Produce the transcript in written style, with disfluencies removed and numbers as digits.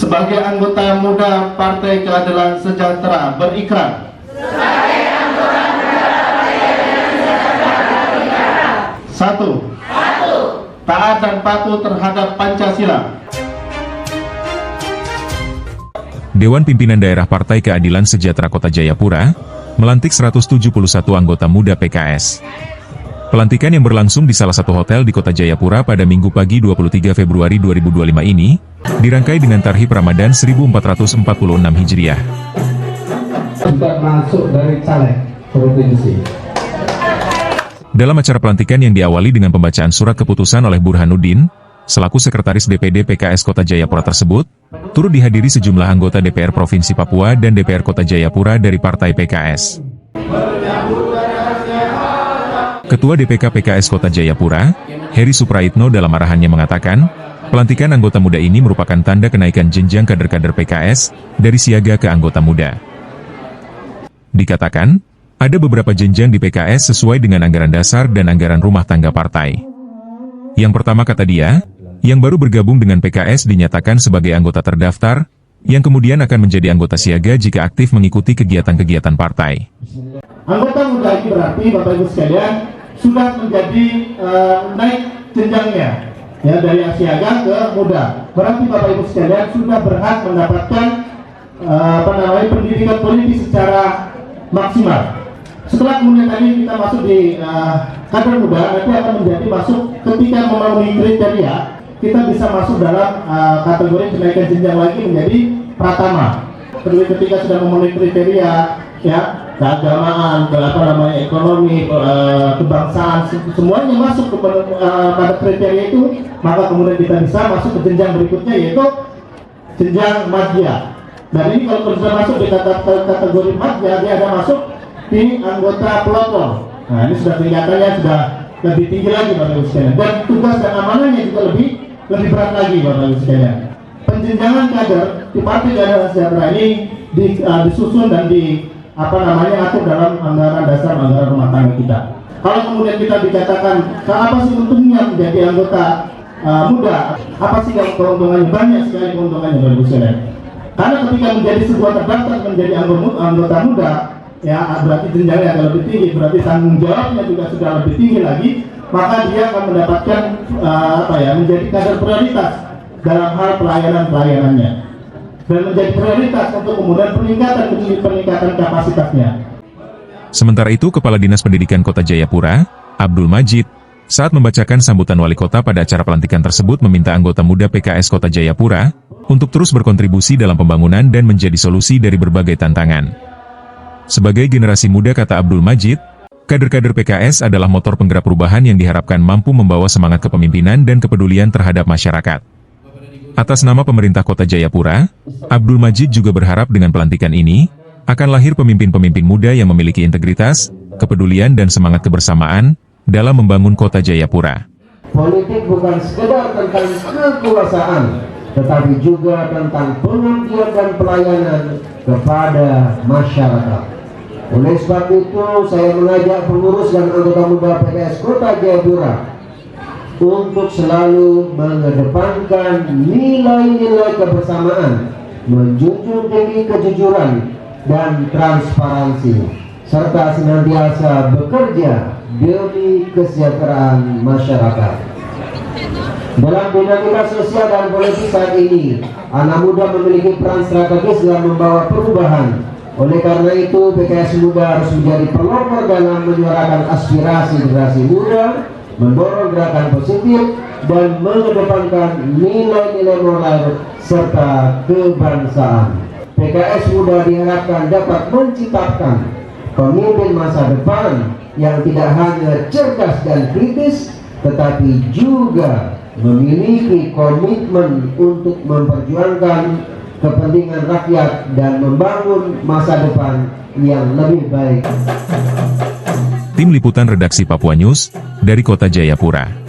sebagai anggota muda Partai Keadilan Sejahtera berikrar. Satu, taat dan patuh terhadap Pancasila. Dewan Pimpinan Daerah Partai Keadilan Sejahtera Kota Jayapura melantik 171 anggota muda PKS. Pelantikan yang berlangsung di salah satu hotel di Kota Jayapura pada Minggu pagi 23 Februari 2025 ini dirangkai dengan Tarhib Ramadan 1446 Hijriah. Sudah masuk dari caleg provinsi. Dalam acara pelantikan yang diawali dengan pembacaan surat keputusan oleh Burhanuddin, selaku Sekretaris DPD PKS Kota Jayapura tersebut, turut dihadiri sejumlah anggota DPR Provinsi Papua dan DPR Kota Jayapura dari Partai PKS. Ketua DPK PKS Kota Jayapura, Heri Supraitno dalam arahannya mengatakan, pelantikan anggota muda ini merupakan tanda kenaikan jenjang kader-kader PKS dari siaga ke anggota muda. Dikatakan, ada beberapa jenjang di PKS sesuai dengan anggaran dasar dan anggaran rumah tangga partai. Yang pertama kata dia, yang baru bergabung dengan PKS dinyatakan sebagai anggota terdaftar, yang kemudian akan menjadi anggota siaga jika aktif mengikuti kegiatan-kegiatan partai. Anggota muda ini berarti Bapak Ibu sekalian sudah menjadi naik jenjangnya ya dari siaga ke muda. Berarti Bapak Ibu sekalian sudah berhak mendapatkan pendidikan politik secara maksimal. Setelah kemudian tadi kita masuk di kader muda, nanti akan menjadi masuk ketika memenuhi kriteria, kita bisa masuk dalam kategori kenaikan jenjang lagi menjadi pratama. Ketika sudah memenuhi kriteria, ya keagamaan, ekonomi, kebangsaan, semuanya masuk pada kriteria itu, maka kemudian kita bisa masuk ke jenjang berikutnya yaitu jenjang madya. Dan ini kalau sudah masuk di kategori madya, dia ada masuk di anggota pelopor. Nah, ini sudah kelihatannya sudah lebih tinggi lagi Bapak Ibu sekalian. Dan tugas dan amanahnya juga lebih berat lagi Bapak Ibu sekalian. Penjenjangan kader di Partai Keadilan Sejahtera ini disusun dan atur dalam anggaran dasar anggaran rumah tangga kita. Kalau kemudian kita dikatakan, apa sih untungnya menjadi anggota muda? Apa sih keuntungannya? Banyak sekali keuntungannya Bapak Ibu sekalian. Karena ketika menjadi sebuah terdaftar menjadi anggota muda, ya berarti jenjangnya akan lebih tinggi, berarti tanggung jawabnya juga sudah lebih tinggi lagi, maka dia akan mendapatkan menjadi kader prioritas dalam hal pelayanannya dan menjadi prioritas untuk kemudian peningkatan kapasitasnya. Sementara itu, Kepala Dinas Pendidikan Kota Jayapura, Abdul Majid, saat membacakan sambutan wali kota pada acara pelantikan tersebut meminta anggota muda PKS Kota Jayapura untuk terus berkontribusi dalam pembangunan dan menjadi solusi dari berbagai tantangan. Sebagai generasi muda, kata Abdul Majid, kader-kader PKS adalah motor penggerak perubahan yang diharapkan mampu membawa semangat kepemimpinan dan kepedulian terhadap masyarakat. Atas nama pemerintah Kota Jayapura, Abdul Majid juga berharap dengan pelantikan ini, akan lahir pemimpin-pemimpin muda yang memiliki integritas, kepedulian dan semangat kebersamaan dalam membangun Kota Jayapura. Politik bukan sekedar tentang kekuasaan, tetapi juga tentang pengabdian dan pelayanan kepada masyarakat. Oleh sebab itu, saya mengajak pengurus dan anggota muda PKS Kota Jayapura untuk selalu mengedepankan nilai-nilai kebersamaan, menjunjung tinggi kejujuran dan transparansi, serta senantiasa bekerja demi kesejahteraan masyarakat. Dalam dinamika sosial dan politik saat ini, anak muda memiliki peran strategis dalam membawa perubahan. Oleh karena itu, PKS Muda harus menjadi pelopor dalam menyuarakan aspirasi generasi muda, mendorong gerakan positif, dan mengedepankan nilai-nilai moral serta kebangsaan. PKS Muda diharapkan dapat menciptakan pemimpin masa depan yang tidak hanya cerdas dan kritis, tetapi juga memiliki komitmen untuk memperjuangkan kepentingan rakyat dan membangun masa depan yang lebih baik. Tim Liputan Redaksi Papua News, dari Kota Jayapura.